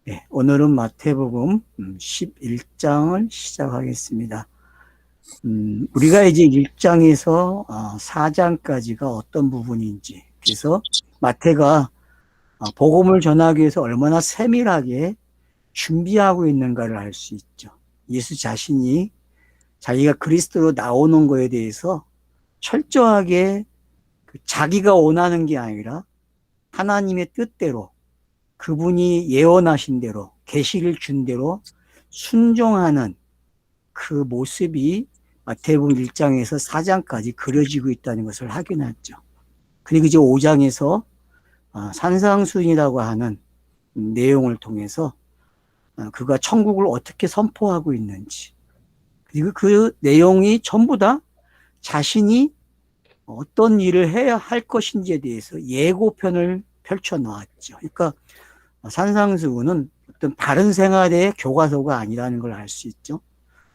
네, 오늘은 마태복음 11장을 시작하겠습니다. 우리가 이제 1장에서 4장까지가 어떤 부분인지, 그래서 마태가 복음을 전하기 위해서 얼마나 세밀하게 준비하고 있는가를 알 수 있죠. 예수 자신이 자기가 그리스도로 나오는 거에 대해서 철저하게 자기가 원하는 게 아니라 하나님의 뜻대로, 그분이 예언하신 대로, 계시를 준 대로 순종하는 그 모습이 마태복음 1장에서 4장까지 그려지고 있다는 것을 확인했죠. 그리고 이제 5장에서 산상수훈이라고 하는 내용을 통해서 그가 천국을 어떻게 선포하고 있는지, 그리고 그 내용이 전부 다 자신이 어떤 일을 해야 할 것인지에 대해서 예고편을 펼쳐 놓았죠. 그러니까 산상수훈은 어떤 바른 생활의 교과서가 아니라는 걸 알 수 있죠.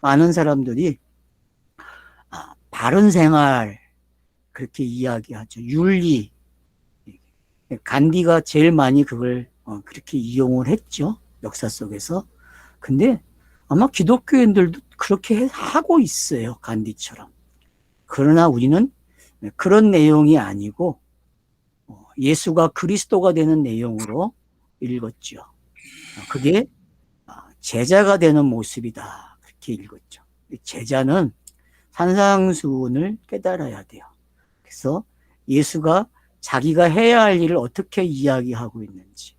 많은 사람들이 바른 생활 그렇게 이야기하죠. 윤리. 간디가 제일 많이 그걸 그렇게 이용을 했죠. 역사 속에서. 근데 아마 기독교인들도 그렇게 하고 있어요. 간디처럼. 그러나 우리는 그런 내용이 아니고 예수가 그리스도가 되는 내용으로 읽었죠. 그게 제자가 되는 모습이다. 그렇게 읽었죠. 제자는 산상수훈을 깨달아야 돼요. 그래서 예수가 자기가 해야 할 일을 어떻게 이야기하고 있는지,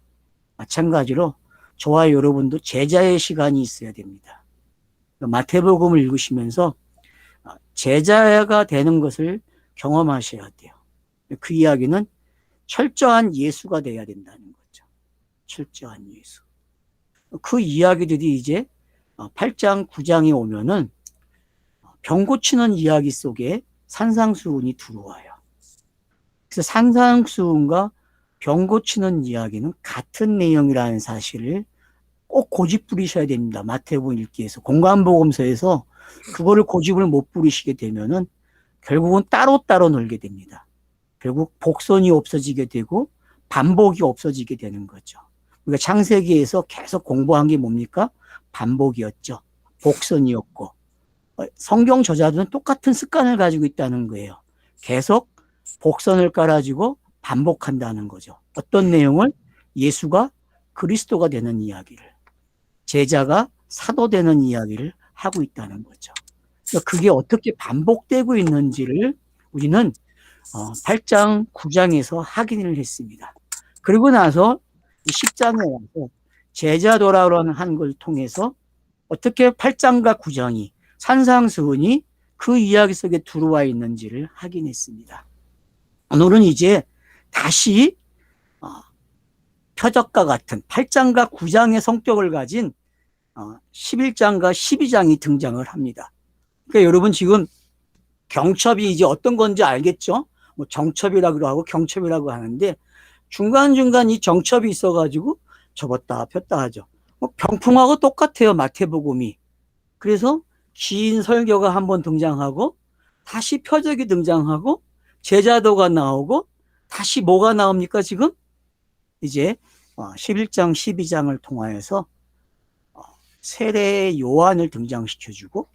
마찬가지로 저와 여러분도 제자의 시간이 있어야 됩니다. 마태복음을 읽으시면서 제자가 되는 것을 경험하셔야 돼요. 그 이야기는 철저한 예수가 돼야 된다는 거죠. 철저한 예수. 그 이야기들이 이제 8장, 9장에 오면은 병 고치는 이야기 속에 산상수훈이 들어와요. 그래서 산상수훈과 병 고치는 이야기는 같은 내용이라는 사실을 꼭 고집 부리셔야 됩니다. 마태복음 읽기에서. 공관복음서에서 그거를 고집을 못 부리시게 되면은 결국은 따로따로 놀게 됩니다. 결국 복선이 없어지게 되고 반복이 없어지게 되는 거죠. 우리가 창세기에서 계속 공부한 게 뭡니까? 반복이었죠. 복선이었고. 성경 저자들은 똑같은 습관을 가지고 있다는 거예요. 계속 복선을 깔아주고 반복한다는 거죠. 어떤 내용을? 예수가 그리스도가 되는 이야기를, 제자가 사도 되는 이야기를 하고 있다는 거죠. 그게 어떻게 반복되고 있는지를 우리는 8장, 9장에서 확인을 했습니다. 그리고 나서 10장에 와서 제자 돌아오라는 한 걸 통해서 어떻게 8장과 9장이 산상수훈이 그 이야기 속에 들어와 있는지를 확인했습니다. 오늘은 이제 다시 표적과 같은 8장과 9장의 성격을 가진 11장과 12장이 등장을 합니다. 그러니까 여러분 지금 경첩이 이제 어떤 건지 알겠죠? 뭐 정첩이라고 하고 경첩이라고 하는데 중간중간 이 정첩이 있어가지고 접었다 폈다 하죠. 뭐 병풍하고 똑같아요. 마태복음이. 그래서 긴 설교가 한번 등장하고 다시 표적이 등장하고 제자도가 나오고 다시 뭐가 나옵니까 지금? 이제 11장 12장을 통하여서 세례 요한을 등장시켜주고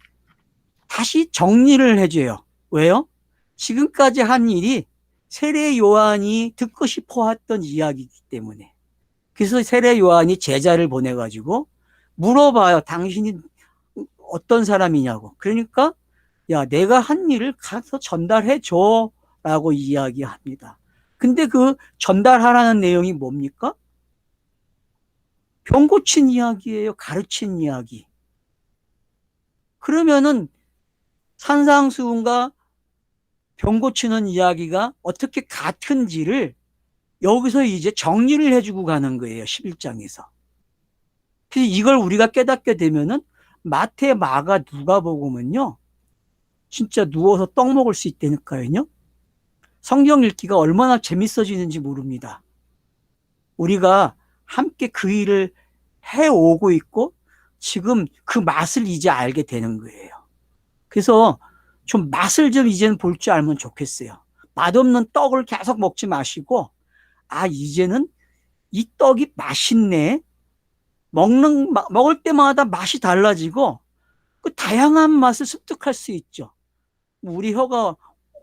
다시 정리를 해줘요. 왜요? 지금까지 한 일이 세례 요한이 듣고 싶어 했던 이야기이기 때문에. 그래서 세례 요한이 제자를 보내가지고 물어봐요. 당신이 어떤 사람이냐고. 그러니까 야, 내가 한 일을 가서 전달해 줘라고 이야기합니다. 근데 그 전달하라는 내용이 뭡니까? 병 고친 이야기예요. 가르친 이야기. 그러면은 산상수훈과 병 고치는 이야기가 어떻게 같은지를 여기서 이제 정리를 해주고 가는 거예요. 11장에서. 그래서 이걸 우리가 깨닫게 되면은 마태, 마가, 누가복음은요. 진짜 누워서 떡 먹을 수 있다니까요. 성경 읽기가 얼마나 재밌어지는지 모릅니다. 우리가 함께 그 일을 해오고 있고 지금 그 맛을 이제 알게 되는 거예요. 그래서 좀 맛을 좀 이제는 볼 줄 알면 좋겠어요. 맛없는 떡을 계속 먹지 마시고 이제는 이 떡이 맛있네. 먹을 때마다 맛이 달라지고 그 다양한 맛을 습득할 수 있죠. 우리 혀가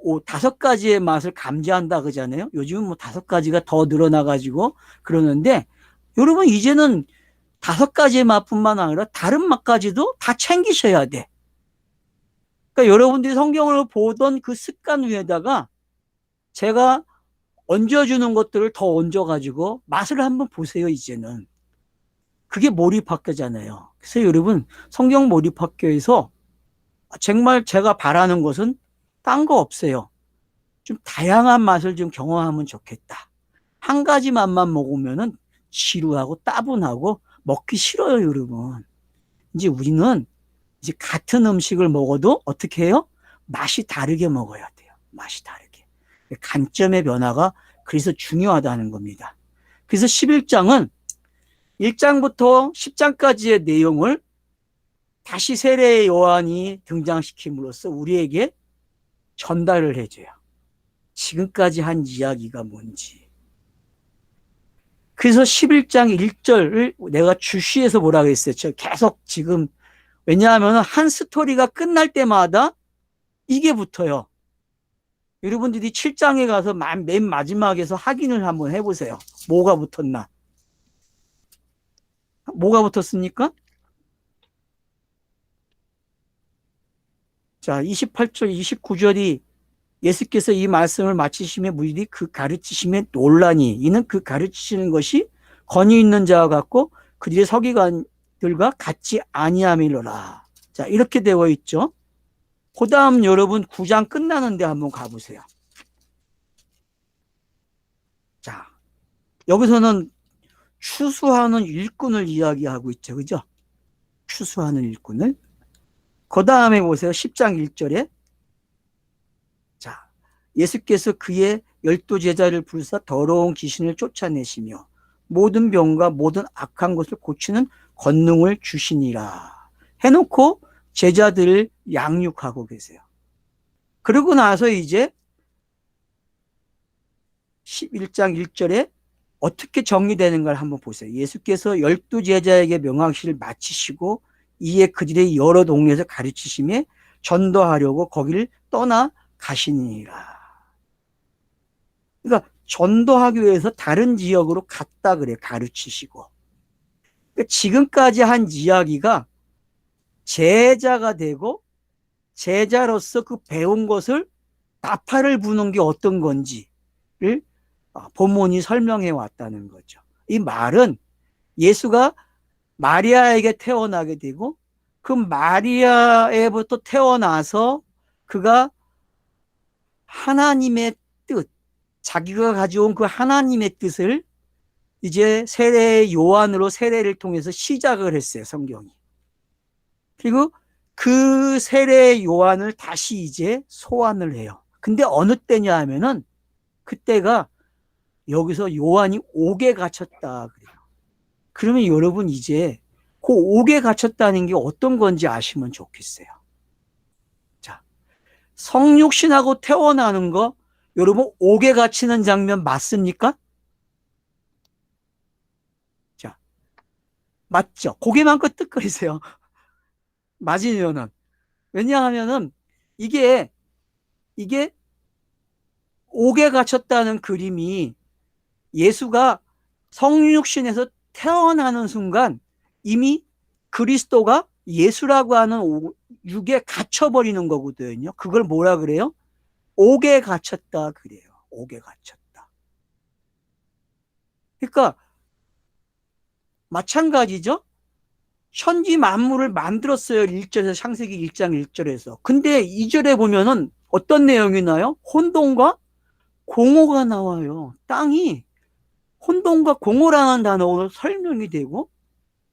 5가지의 맛을 감지한다 그러잖아요. 요즘은 뭐 5가지가 더 늘어나가지고 그러는데, 여러분 이제는 5가지의 맛뿐만 아니라 다른 맛까지도 다 챙기셔야 돼. 그러니까 여러분들이 성경을 보던 그 습관 위에다가 제가 얹어주는 것들을 더 얹어가지고 맛을 한번 보세요. 이제는 그게 몰입학교잖아요. 그래서 여러분 성경 몰입학교에서 정말 제가 바라는 것은 딴 거 없어요. 좀 다양한 맛을 좀 경험하면 좋겠다. 한 가지 맛만 먹으면은 지루하고 따분하고 먹기 싫어요, 여러분. 이제 우리는 이제 같은 음식을 먹어도 어떻게 해요? 맛이 다르게 먹어야 돼요. 맛이 다르게. 관점의 변화가 그래서 중요하다는 겁니다. 그래서 11장은 1장부터 10장까지의 내용을 다시 세례의 요한이 등장시킴으로써 우리에게 전달을 해줘요. 지금까지 한 이야기가 뭔지. 그래서 11장 1절을 내가 주시해서 뭐라고 했어요. 저 계속 지금, 왜냐하면 한 스토리가 끝날 때마다 이게 붙어요. 여러분들이 7장에 가서 맨 마지막에서 확인을 한번 해보세요. 뭐가 붙었나? 뭐가 붙었습니까? 자, 28절, 29절이 예수께서 이 말씀을 마치시며 무리들이 그 가르치심에 놀라니 이는 그 가르치시는 것이 권위 있는 자와 같고 그들의 서기관들과 같지 아니함이로라. 자, 이렇게 되어 있죠. 그 다음 여러분 9장 끝나는데 한번 가보세요. 자, 여기서는 추수하는 일꾼을 이야기하고 있죠. 그죠? 추수하는 일꾼을. 그 다음에 보세요. 10장 1절에. 자, 예수께서 그의 12제자를 부르사 더러운 귀신을 쫓아내시며 모든 병과 모든 악한 것을 고치는 권능을 주시니라 해놓고 제자들을 양육하고 계세요. 그러고 나서 이제 11장 1절에 어떻게 정리되는 걸 한번 보세요. 예수께서 12제자에게 명하시를 마치시고 이에 그들의 여러 동네에서 가르치시며 전도하려고 거기를 떠나 가시니라. 그러니까 전도하기 위해서 다른 지역으로 갔다 그래, 가르치시고. 그러니까 지금까지 한 이야기가 제자가 되고 제자로서 그 배운 것을 나팔을 부는 게 어떤 건지를 본문이 설명해 왔다는 거죠. 이 말은 예수가 마리아에게 태어나게 되고 그 마리아에부터 태어나서 그가 하나님의 뜻, 자기가 가져온 그 하나님의 뜻을 이제 세례 요한으로 세례를 통해서 시작을 했어요, 성경이. 그리고 그 세례 요한을 다시 이제 소환을 해요. 근데 어느 때냐 하면은 그때가 여기서 요한이 옥에 갇혔다 그래요. 그러면 여러분 이제 그 옥에 갇혔다는 게 어떤 건지 아시면 좋겠어요. 자, 성육신하고 태어나는 거 여러분 옥에 갇히는 장면 맞습니까? 자, 맞죠? 고개만 끄덕거리세요. 맞으면은. 왜냐하면은 이게 옥에 갇혔다는 그림이 예수가 성육신에서 태어나는 순간 이미 그리스도가 예수라고 하는 육에 갇혀버리는 거거든요. 그걸 뭐라 그래요? 옥에 갇혔다 그래요. 옥에 갇혔다. 그러니까 마찬가지죠. 천지 만물을 만들었어요. 1절에서 창세기 1장 1절에서. 근데 2절에 보면은 어떤 내용이 나요? 혼돈과 공허가 나와요. 땅이 혼돈과 공허라는 단어로 설명이 되고,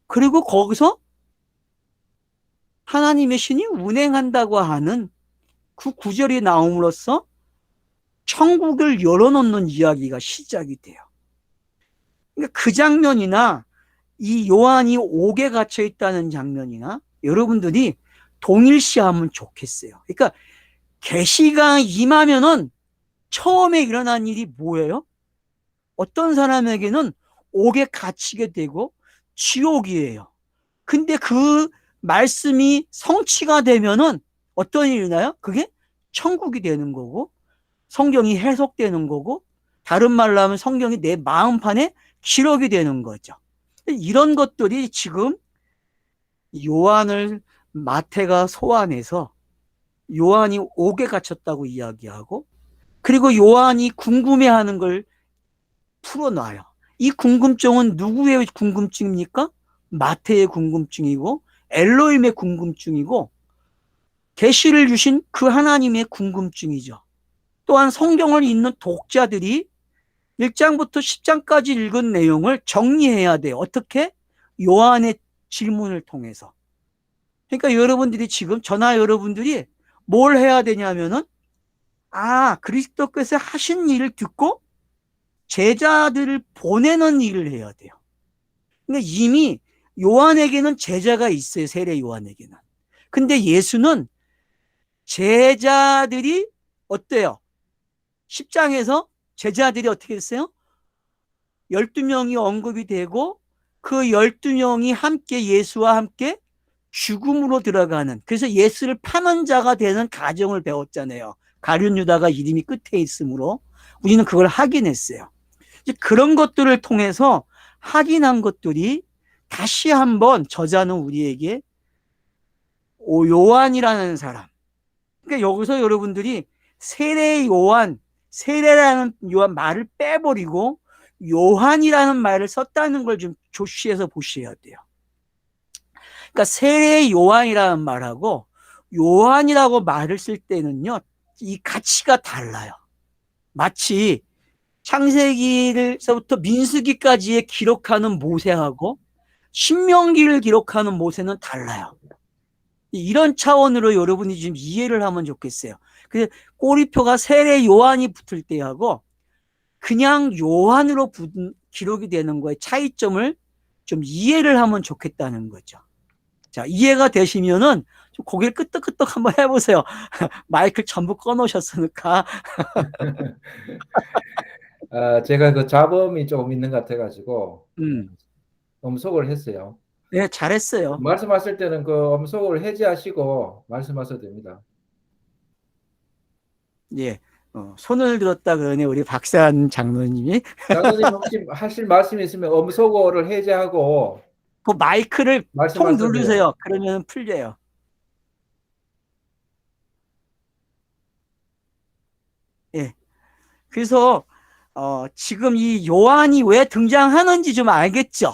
그리고 거기서 하나님의 신이 운행한다고 하는 그 구절이 나옴으로써 천국을 열어놓는 이야기가 시작이 돼요. 그러니까 그 장면이나 이 요한이 옥에 갇혀 있다는 장면이나 여러분들이 동일시하면 좋겠어요. 그러니까 계시가 임하면은 처음에 일어난 일이 뭐예요? 어떤 사람에게는 옥에 갇히게 되고 지옥이에요. 근데 그 말씀이 성취가 되면은 어떤 일이 일어나요? 그게 천국이 되는 거고, 성경이 해석되는 거고, 다른 말로 하면 성경이 내 마음판에 기록이 되는 거죠. 이런 것들이 지금 요한을 마태가 소환해서 요한이 옥에 갇혔다고 이야기하고, 그리고 요한이 궁금해하는 걸 풀어놔요. 이 궁금증은 누구의 궁금증입니까? 마태의 궁금증이고, 엘로힘의 궁금증이고, 계시를 주신 그 하나님의 궁금증이죠. 또한 성경을 읽는 독자들이 1장부터 10장까지 읽은 내용을 정리해야 돼요. 어떻게? 요한의 질문을 통해서. 그러니까 여러분들이 지금 저나 여러분들이 뭘 해야 되냐면은, 그리스도께서 하신 일을 듣고 제자들을 보내는 일을 해야 돼요. 그러니까 이미 요한에게는 제자가 있어요. 세례 요한에게는. 근데 예수는 제자들이 어때요? 10장에서 제자들이 어떻게 됐어요? 12명이 언급이 되고 그 12명이 함께 예수와 함께 죽음으로 들어가는, 그래서 예수를 파는 자가 되는 과정을 배웠잖아요. 가룟 유다가 이름이 끝에 있으므로 우리는 그걸 확인했어요. 이제 그런 것들을 통해서 확인한 것들이 다시 한번 저자는 우리에게 요한이라는 사람, 그러니까 여기서 여러분들이 세례 요한, 세례라는 요한 말을 빼버리고 요한이라는 말을 썼다는 걸 좀 조시해서 보셔야 돼요. 그러니까 세례 요한이라는 말하고 요한이라고 말을 쓸 때는요, 이 가치가 달라요. 마치 창세기를서부터 민수기까지의 기록하는 모세하고 신명기를 기록하는 모세는 달라요. 이런 차원으로 여러분이 좀 이해를 하면 좋겠어요. 그래서 꼬리표가 세례 요한이 붙을 때하고 그냥 요한으로 기록이 되는 거에 차이점을 좀 이해를 하면 좋겠다는 거죠. 자, 이해가 되시면은 좀 고개를 끄덕끄덕 한번 해보세요. 마이크를 전부 꺼놓으셨으니까. 제가 그 잡음이 조금 있는 것 같아가지고 음, 음속을 했어요. 네, 잘했어요. 말씀하실 때는 그 음속을 해제하시고 말씀하셔도 됩니다. 예, 손을 들었다 그러네 우리 박세환 장로님이. 장로님 혹시 하실 말씀이 있으면 음소거를 해제하고 그 마이크를 통 말씀하셔도 돼요. 누르세요. 그러면 풀려요. 예, 그래서 지금 이 요한이 왜 등장하는지 좀 알겠죠?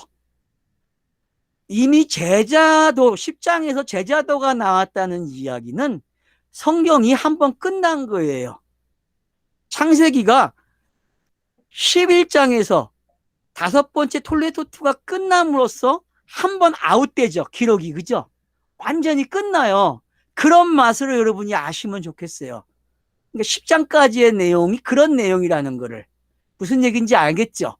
이미 제자도 10장에서 제자도가 나왔다는 이야기는 성경이 한번 끝난 거예요. 창세기가 11장에서 다섯 번째 톨레토투가 끝남으로써 한번 아웃되죠. 기록이. 그죠? 완전히 끝나요. 그런 맛으로 여러분이 아시면 좋겠어요. 그러니까 10장까지의 내용이 그런 내용이라는 거를. 무슨 얘기인지 알겠죠?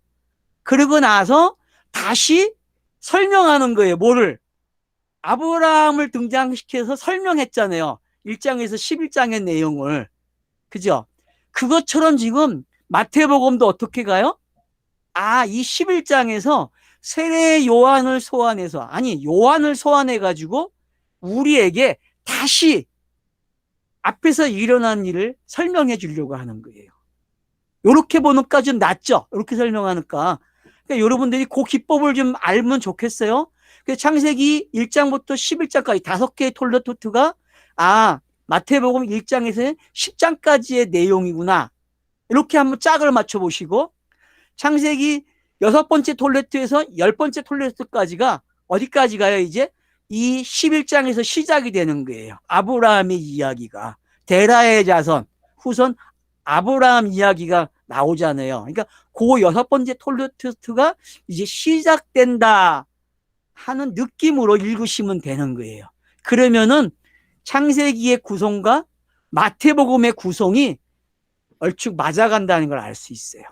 그러고 나서 다시 설명하는 거예요. 뭐를? 아브라함을 등장시켜서 설명했잖아요. 1장에서 11장의 내용을. 그죠? 그것처럼 지금 마태복음도 어떻게 가요? 이 11장에서 세례 요한을 소환해서, 아니, 요한을 소환해가지고 우리에게 다시 앞에서 일어난 일을 설명해 주려고 하는 거예요. 이렇게 보니까 좀 낫죠? 이렇게 설명하니까. 그러니까 여러분들이 그 기법을 좀 알면 좋겠어요. 창세기 1장부터 11장까지 5개의 톨레토트가 마태복음 1장에서 10장까지의 내용이구나. 이렇게 한번 짝을 맞춰보시고, 창세기 6번째 톨레트에서 10번째 톨레트까지가 어디까지 가요? 이제 이 11장에서 시작이 되는 거예요. 아브라함의 이야기가. 데라의 자손, 후손 아브라함 이야기가 나오잖아요. 그러니까 그 6번째 톨레트가 이제 시작된다 하는 느낌으로 읽으시면 되는 거예요. 그러면은 창세기의 구성과 마태복음의 구성이 얼추 맞아간다는 걸 알 수 있어요.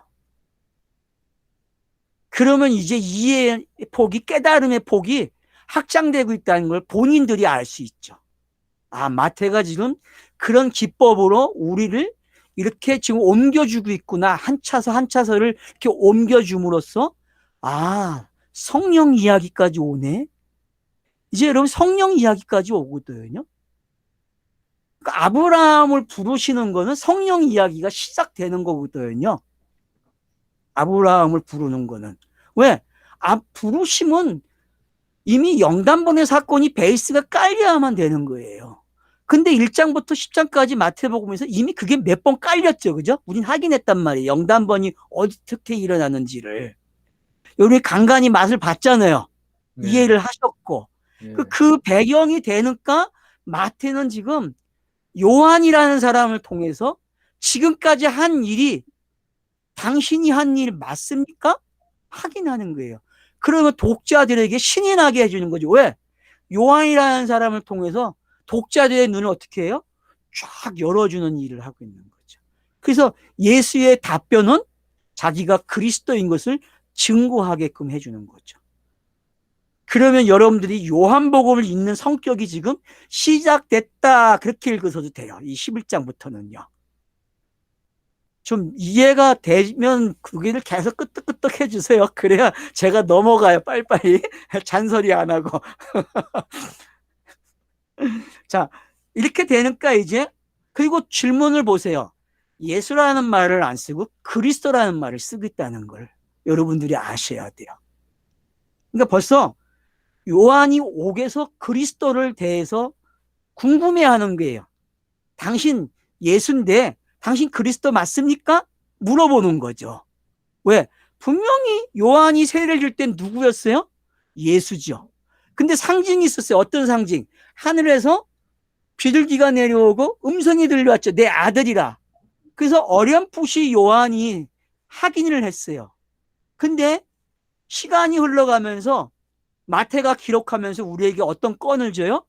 그러면 이제 이해의 폭이, 깨달음의 폭이 확장되고 있다는 걸 본인들이 알 수 있죠. 마태가 지금 그런 기법으로 우리를 이렇게 지금 옮겨주고 있구나. 한 차서 한 차서를 이렇게 옮겨줌으로써 성령 이야기까지 오네. 이제 여러분 성령 이야기까지 오거든요. 그러니까 아브라함을 부르시는 거는 성령 이야기가 시작되는 거거든요. 아브라함을 부르는 거는. 왜? 부르심은 이미 영단번의 사건이 베이스가 깔려야만 되는 거예요. 근데 1장부터 10장까지 마태복음에서 이미 그게 몇 번 깔렸죠. 그죠? 우린 확인했단 말이에요. 영단번이 어떻게 일어나는지를. 여기 간간히 맛을 봤잖아요. 네. 이해를 하셨고. 네. 그 배경이 되니까 마태는 지금 요한이라는 사람을 통해서 지금까지 한 일이 당신이 한 일 맞습니까? 확인하는 거예요. 그러면 독자들에게 신이 나게 해주는 거죠. 왜? 요한이라는 사람을 통해서 독자들의 눈을 어떻게 해요? 쫙 열어주는 일을 하고 있는 거죠. 그래서 예수의 답변은 자기가 그리스도인 것을 증거하게끔 해주는 거죠. 그러면 여러분들이 요한복음을 읽는 성격이 지금 시작됐다, 그렇게 읽으셔도 돼요. 이 11장부터는요. 좀 이해가 되면 고개를 계속 끄덕끄덕 해주세요. 그래야 제가 넘어가요. 빨리빨리. 잔소리 안 하고. 자, 이렇게 되니까 이제, 그리고 질문을 보세요. 예수라는 말을 안 쓰고 그리스도라는 말을 쓰고 있다는 걸 여러분들이 아셔야 돼요. 그러니까 벌써 요한이 옥에서 그리스도를 대해서 궁금해하는 거예요. 당신 예수인데 당신 그리스도 맞습니까? 물어보는 거죠. 왜? 분명히 요한이 세례를 줄 땐 누구였어요? 예수죠. 근데 상징이 있었어요. 어떤 상징? 하늘에서 비둘기가 내려오고 음성이 들려왔죠. 내 아들이라. 그래서 어렴풋이 요한이 확인을 했어요. 근데 시간이 흘러가면서 마태가 기록하면서 우리에게 어떤 건을 줘요?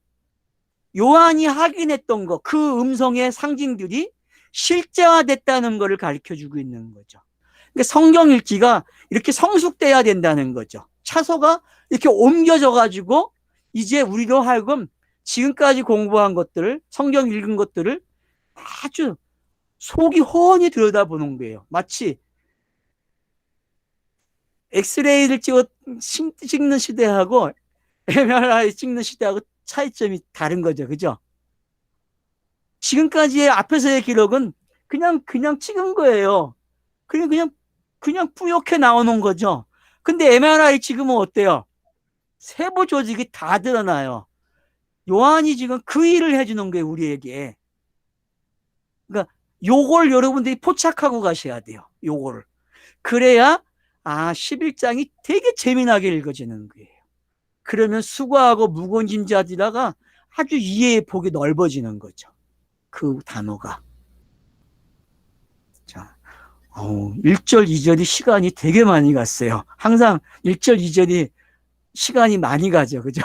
요한이 확인했던 거, 그 음성의 상징들이 실제화됐다는 것을 가르쳐주고 있는 거죠. 그러니까 성경 읽기가 이렇게 성숙돼야 된다는 거죠. 차소가 이렇게 옮겨져 가지고 이제 우리로 하여금 지금까지 공부한 것들을, 성경 읽은 것들을 아주 속이 훤히 들여다보는 거예요. 마치 엑스레이를 찍는 시대하고 MRI 찍는 시대하고 차이점이 다른 거죠. 그죠? 지금까지의 앞에서의 기록은 그냥 찍은 거예요. 그냥 뿌옇게 나오는 거죠. 근데 MRI 찍으면 어때요? 세부 조직이 다 드러나요. 요한이 지금 그 일을 해주는 거예요, 우리에게. 그러니까 요걸 여러분들이 포착하고 가셔야 돼요. 요거를. 그래야 11장이 되게 재미나게 읽어지는 거예요. 그러면 수고하고 무거운 짐자들다가 아주 이해의 폭이 넓어지는 거죠. 그 단어가. 자, 1절, 2절이 시간이 되게 많이 갔어요. 항상 1절, 2절이 시간이 많이 가죠. 그죠?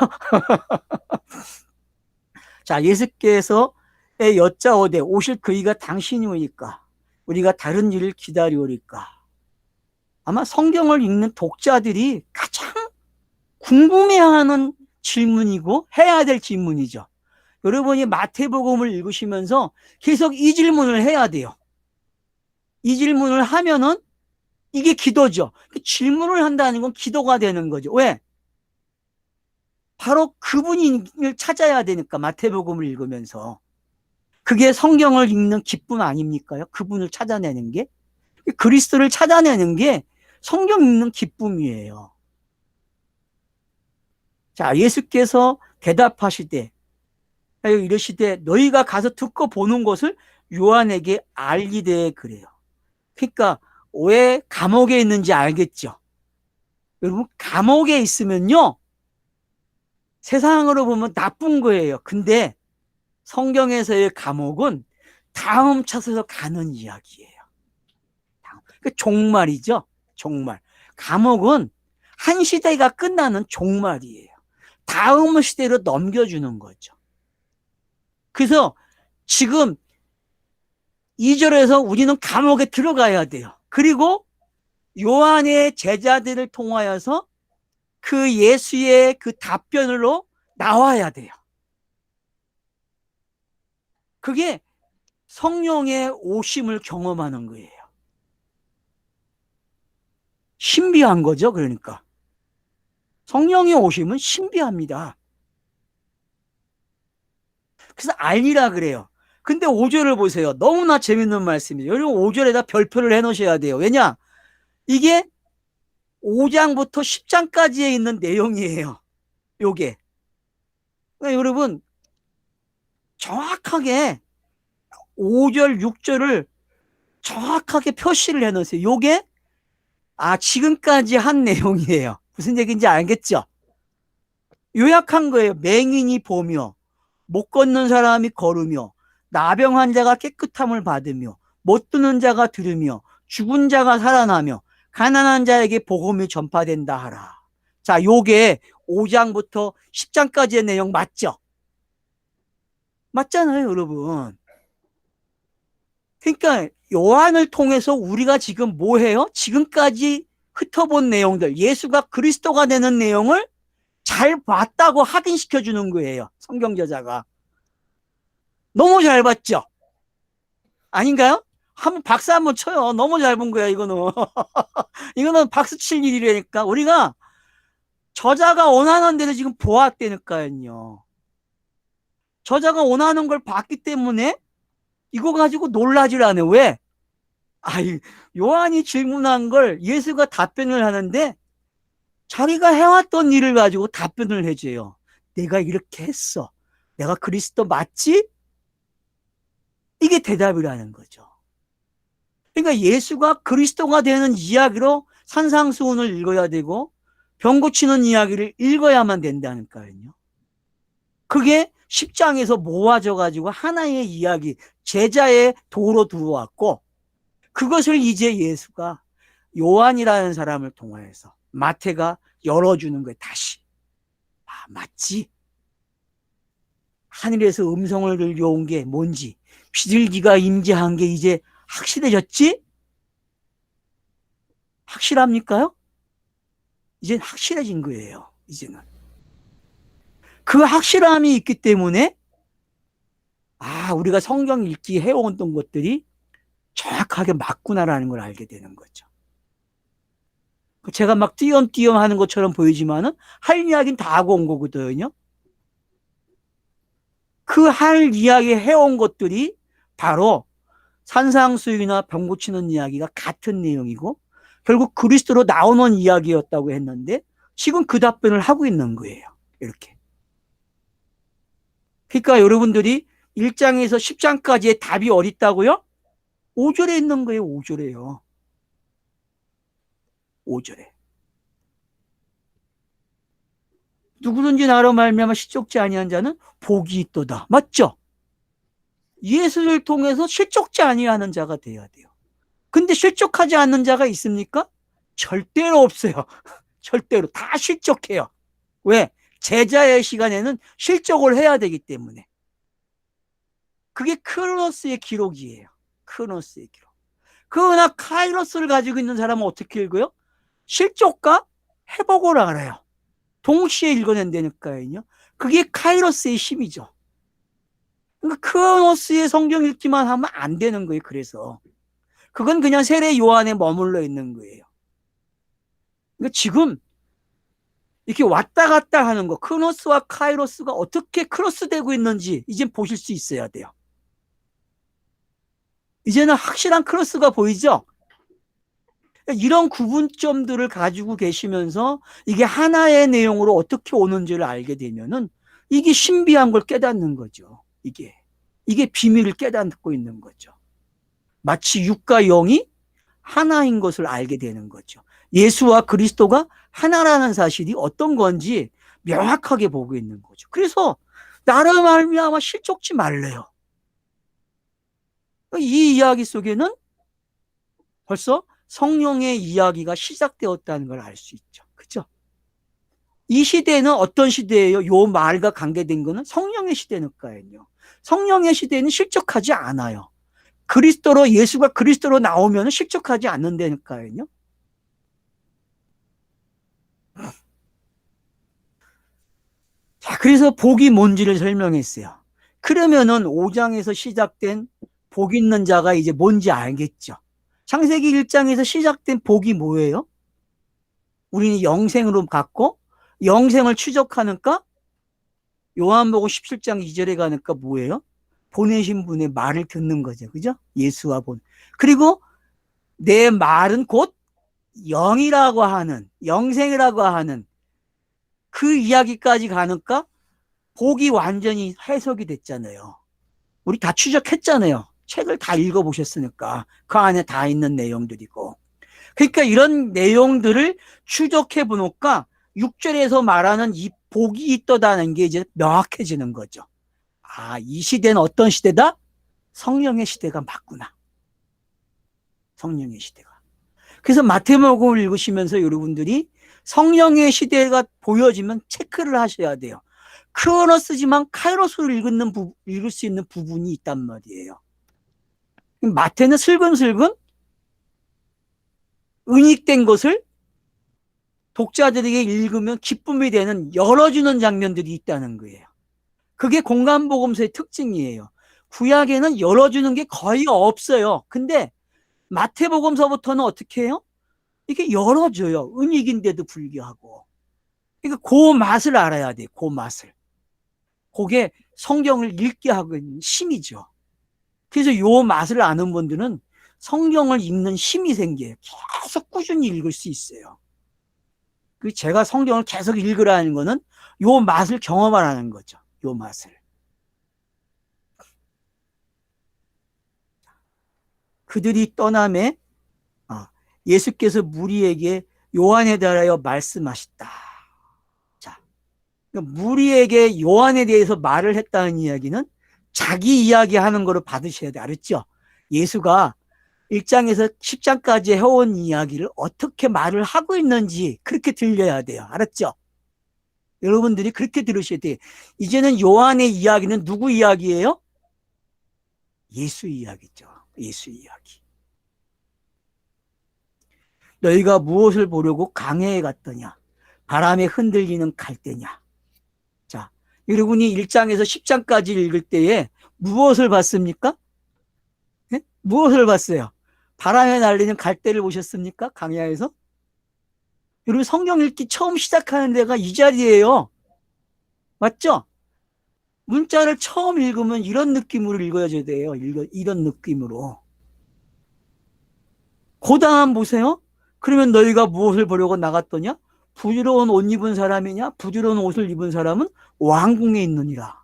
자, 예수께서 여짜오되 오실 그이가 당신이 오니까 우리가 다른 일을 기다리오리까. 아마 성경을 읽는 독자들이 가장 궁금해하는 질문이고 해야 될 질문이죠. 여러분이 마태복음을 읽으시면서 계속 이 질문을 해야 돼요. 이 질문을 하면은 이게 기도죠. 질문을 한다는 건 기도가 되는 거죠. 왜? 바로 그분을 찾아야 되니까, 마태복음을 읽으면서. 그게 성경을 읽는 기쁨 아닙니까요? 그분을 찾아내는 게. 그리스도를 찾아내는 게 성경 읽는 기쁨이에요. 자, 예수께서 대답하시되 이르시되 너희가 가서 듣고 보는 것을 요한에게 알리되 그래요. 그러니까 왜 감옥에 있는지 알겠죠? 여러분, 감옥에 있으면요, 세상으로 보면 나쁜 거예요. 근데 성경에서의 감옥은 다음 차서서 가는 이야기예요. 그 종말이죠. 종말. 감옥은 한 시대가 끝나는 종말이에요. 다음 시대로 넘겨주는 거죠. 그래서 지금 2절에서 우리는 감옥에 들어가야 돼요. 그리고 요한의 제자들을 통하여서 그 예수의 그 답변으로 나와야 돼요. 그게 성령의 오심을 경험하는 거예요. 신비한 거죠, 그러니까. 성령의 오심은 신비합니다. 그래서 알리라 그래요. 근데 5절을 보세요. 너무나 재밌는 말씀이에요. 여러분 5절에다 별표를 해놓으셔야 돼요. 왜냐? 이게 5장부터 10장까지에 있는 내용이에요. 요게. 그러니까 여러분 정확하게 5절, 6절을 정확하게 표시를 해놓으세요. 요게 지금까지 한 내용이에요. 무슨 얘기인지 알겠죠? 요약한 거예요. 맹인이 보며 못 걷는 사람이 걸으며 나병 환자가 깨끗함을 받으며 못 듣는 자가 들으며 죽은 자가 살아나며 가난한 자에게 복음이 전파된다 하라. 자, 요게 5장부터 10장까지의 내용 맞죠? 맞잖아요, 여러분. 그러니까 요한을 통해서 우리가 지금 뭐 해요? 지금까지 흩어본 내용들, 예수가 그리스도가 되는 내용을 잘 봤다고 확인시켜 주는 거예요. 성경 저자가. 너무 잘 봤죠? 아닌가요? 한번 박수 한번 쳐요. 너무 잘 본 거야, 이거는. 이거는 박수 칠 일이라니까. 우리가 저자가 원하는 대로 지금 보았다니까요. 저자가 원하는 걸 봤기 때문에 이거 가지고 놀라질 않아요. 왜? 요한이 질문한 걸 예수가 답변을 하는데 자기가 해왔던 일을 가지고 답변을 해줘요. 내가 이렇게 했어. 내가 그리스도 맞지? 이게 대답이라는 거죠. 그러니까 예수가 그리스도가 되는 이야기로 산상수훈을 읽어야 되고 병 고치는 이야기를 읽어야만 된다니까요. 그게 10장에서 모아져 가지고 하나의 이야기, 제자의 도로 들어왔고 그것을 이제 예수가 요한이라는 사람을 통하여서 마태가 열어주는 거예요. 다시. 맞지? 하늘에서 음성을 들려온 게 뭔지, 비둘기가 임재한 게 이제 확실해졌지? 확실합니까요? 이젠 확실해진 거예요. 이제는. 그 확실함이 있기 때문에 우리가 성경 읽기 해온 것들이 정확하게 맞구나라는 걸 알게 되는 거죠. 제가 막 띄엄띄엄 하는 것처럼 보이지만은 할 이야기는 다 하고 온 거거든요. 그 할 이야기 해온 것들이 바로 산상수훈이나 병 고치는 이야기가 같은 내용이고 결국 그리스도로 나오는 이야기였다고 했는데 지금 그 답변을 하고 있는 거예요. 이렇게. 그러니까 여러분들이 1장에서 10장까지의 답이 어디 있다고요? 5절에 있는 거예요. 5절에요. 5절에. 누구든지 나로 말미암아 실족지 아니한 자는 복이 있도다. 맞죠? 예수를 통해서 실족지 아니하는 자가 돼야 돼요. 근데 실족하지 않는 자가 있습니까? 절대로 없어요. 절대로 다 실족해요. 왜? 제자의 시간에는 실족을 해야 되기 때문에. 그게 크로노스의 기록이에요. 크로노스의 기록. 그러나 카이로스를 가지고 있는 사람은 어떻게 읽어요? 실족과 회복을 알아요. 동시에 읽어낸다니까요. 그게 카이로스의 힘이죠. 그러니까 크로노스의 성경 읽기만 하면 안 되는 거예요. 그래서 그건 그냥 세례 요한에 머물러 있는 거예요. 그러니까 지금 이렇게 왔다 갔다 하는 거, 크로노스와 카이로스가 어떻게 크로스되고 있는지 이제 보실 수 있어야 돼요. 이제는 확실한 크로스가 보이죠? 이런 구분점들을 가지고 계시면서 이게 하나의 내용으로 어떻게 오는지를 알게 되면은 이게 신비한 걸 깨닫는 거죠. 이게 비밀을 깨닫고 있는 거죠. 마치 육과 영이 하나인 것을 알게 되는 거죠. 예수와 그리스도가 하나라는 사실이 어떤 건지 명확하게 보고 있는 거죠. 그래서 나로 말미암아 실족지 말래요. 이 이야기 속에는 벌써 성령의 이야기가 시작되었다는 걸 알 수 있죠. 그죠? 이 시대는 어떤 시대예요? 요 말과 관계된 거는 성령의 시대니까요. 성령의 시대는 실족하지 않아요. 예수가 그리스도로 나오면 실족하지 않는다니까요. 자, 그래서 복이 뭔지를 설명했어요. 그러면은 5장에서 시작된 복 있는 자가 이제 뭔지 알겠죠. 창세기 1장에서 시작된 복이 뭐예요? 우리는 영생으로 갖고 영생을 추적하니까 요한복음 17장 2절에 가니까 뭐예요? 보내신 분의 말을 듣는 거죠. 그죠? 예수와 본. 그리고 내 말은 곧 영이라고 하는, 영생이라고 하는 그 이야기까지 가니까 복이 완전히 해석이 됐잖아요. 우리 다 추적했잖아요. 책을 다 읽어보셨으니까 그 안에 다 있는 내용들이고. 그러니까 이런 내용들을 추적해 보니까 6절에서 말하는 이 복이 있다는 게 이제 명확해지는 거죠. 아, 이 시대는 어떤 시대다? 성령의 시대가 맞구나. 성령의 시대가. 그래서 마태복음을 읽으시면서 여러분들이 성령의 시대가 보여지면 체크를 하셔야 돼요. 크로노스지만 카이로스를 읽을 수 있는 부분이 있단 말이에요. 마태는 슬금슬금 은닉된 것을 독자들에게 읽으면 기쁨이 되는 열어주는 장면들이 있다는 거예요. 그게 공간복음서의 특징이에요. 구약에는 열어주는 게 거의 없어요. 근데 마태복음서부터는 어떻게 해요? 이게 열어줘요. 은닉인데도 불구하고. 그러니까 그 맛을 알아야 돼요. 그 맛을. 그게 성경을 읽게 하고 있는 힘이죠. 그래서 요 맛을 아는 분들은 성경을 읽는 힘이 생겨요. 계속 꾸준히 읽을 수 있어요. 제가 성경을 계속 읽으라는 거는 요 맛을 경험하라는 거죠. 요 맛을. 그들이 떠남에 예수께서 무리에게 요한에 대하여 말씀하셨다. 자, 무리에게 요한에 대해서 말을 했다는 이야기는 자기 이야기하는 거로 받으셔야 돼. 알았죠? 예수가 1장에서 10장까지 해온 이야기를 어떻게 말을 하고 있는지 그렇게 들려야 돼요. 알았죠? 여러분들이 그렇게 들으셔야 돼요. 이제는 요한의 이야기는 누구 이야기예요? 예수 이야기죠. 예수 이야기. 너희가 무엇을 보려고 강해에 갔더냐? 바람에 흔들리는 갈대냐? 자, 여러분이 1장에서 10장까지 읽을 때에 무엇을 봤습니까? 네? 무엇을 봤어요? 바람에 날리는 갈대를 보셨습니까? 강야에서? 여러분 성경 읽기 처음 시작하는 데가 이 자리예요. 맞죠? 문자를 처음 읽으면 이런 느낌으로 읽어야 돼요. 이런 느낌으로. 그 다음 보세요. 그러면 너희가 무엇을 보려고 나갔더냐? 부드러운 옷 입은 사람이냐? 부드러운 옷을 입은 사람은 왕궁에 있느니라.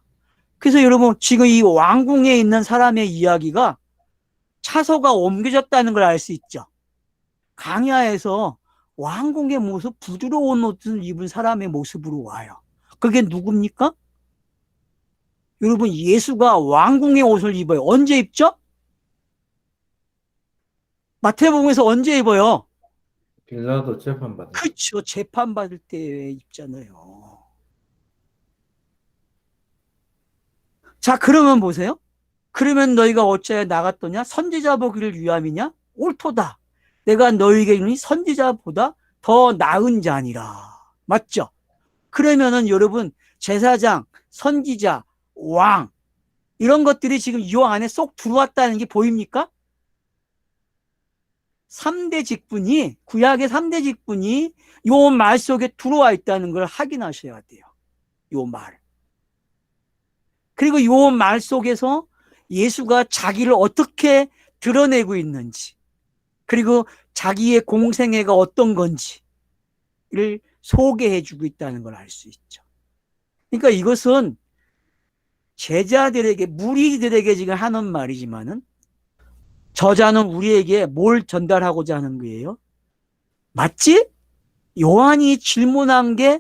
그래서 여러분 지금 이 왕궁에 있는 사람의 이야기가 차소가 옮겨졌다는 걸 알 수 있죠. 강야에서 왕궁의 모습, 부드러운 옷을 입은 사람의 모습으로 와요. 그게 누굽니까? 여러분 예수가 왕궁의 옷을 입어요. 언제 입죠? 마태복음에서 언제 입어요? 빌라도 재판받을 때. 그렇죠. 재판받을 때 입잖아요. 자, 그러면 보세요. 그러면 너희가 어찌하여 나갔더냐? 선지자 보기를 위함이냐? 옳도다. 내가 너희에게 이르니 선지자보다 더 나은 자니라. 맞죠? 그러면은 여러분 제사장, 선지자, 왕 이런 것들이 지금 이 안에 쏙 들어왔다는 게 보입니까? 3대 직분이 구약의 3대 직분이 요 말 속에 들어와 있다는 걸 확인하셔야 돼요. 요 말. 그리고 요 말 속에서 예수가 자기를 어떻게 드러내고 있는지 그리고 자기의 공생애가 어떤 건지를 소개해주고 있다는 걸 알 수 있죠. 그러니까 이것은 제자들에게 무리들에게 지금 하는 말이지만은 저자는 우리에게 뭘 전달하고자 하는 거예요? 맞지? 요한이 질문한 게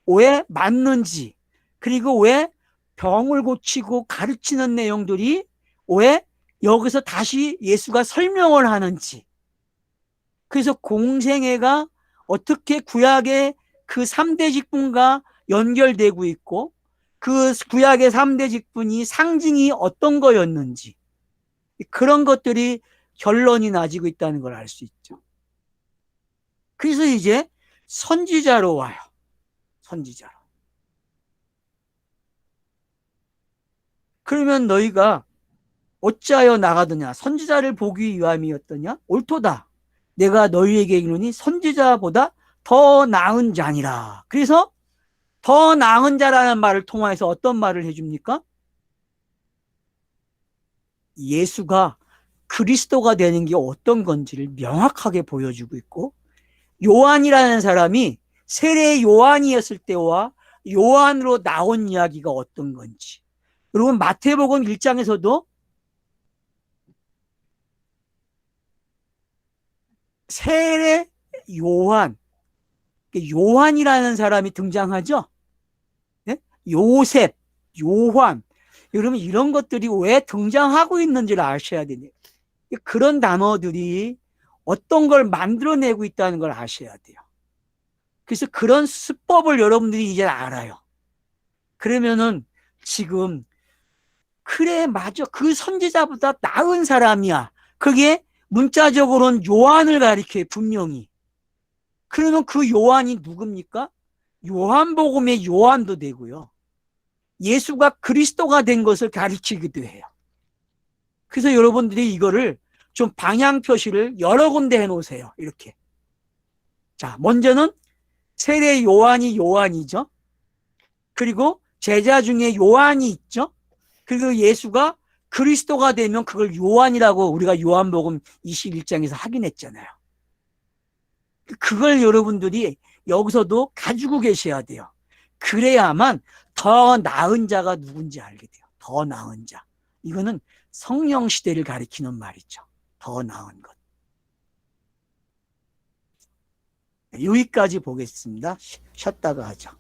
왜 맞는지 그리고 왜 병을 고치고 가르치는 내용들이 왜 여기서 다시 예수가 설명을 하는지 그래서 공생애가 어떻게 구약의 그 3대 직분과 연결되고 있고 그 구약의 3대 직분이 상징이 어떤 거였는지 그런 것들이 결론이 나지고 있다는 걸 알 수 있죠. 그래서 이제 선지자로 와요. 선지자로. 그러면 너희가 어찌하여 나가더냐? 선지자를 보기 위함이었더냐? 옳도다. 내가 너희에게 이르니 선지자보다 더 나은 자니라. 그래서 더 나은 자라는 말을 통해서 어떤 말을 해줍니까? 예수가 그리스도가 되는 게 어떤 건지를 명확하게 보여주고 있고, 요한이라는 사람이 세례 요한이었을 때와 요한으로 나온 이야기가 어떤 건지. 여러분 마태복음 1장에서도 세례 요한, 요한이라는 사람이 등장하죠. 네? 요셉, 요한. 여러분 이런 것들이 왜 등장하고 있는지를 아셔야 됩니다. 그런 단어들이 어떤 걸 만들어내고 있다는 걸 아셔야 돼요. 그래서 그런 수법을 여러분들이 이제 알아요. 그러면은 지금 그래 맞아 그 선지자보다 나은 사람이야. 그게 문자적으로는 요한을 가리켜요. 분명히. 그러면 그 요한이 누굽니까? 요한복음의 요한도 되고요. 예수가 그리스도가 된 것을 가르치기도 해요. 그래서 여러분들이 이거를 좀 방향 표시를 여러 군데 해놓으세요. 이렇게. 자, 먼저는 세례 요한이 요한이죠. 그리고 제자 중에 요한이 있죠. 그리고 예수가 그리스도가 되면 그걸 요한이라고 우리가 요한복음 21장에서 확인했잖아요. 그걸 여러분들이 여기서도 가지고 계셔야 돼요. 그래야만 더 나은 자가 누군지 알게 돼요. 더 나은 자. 이거는 성령 시대를 가리키는 말이죠. 더 나은 것. 여기까지 보겠습니다. 쉬었다가 하죠.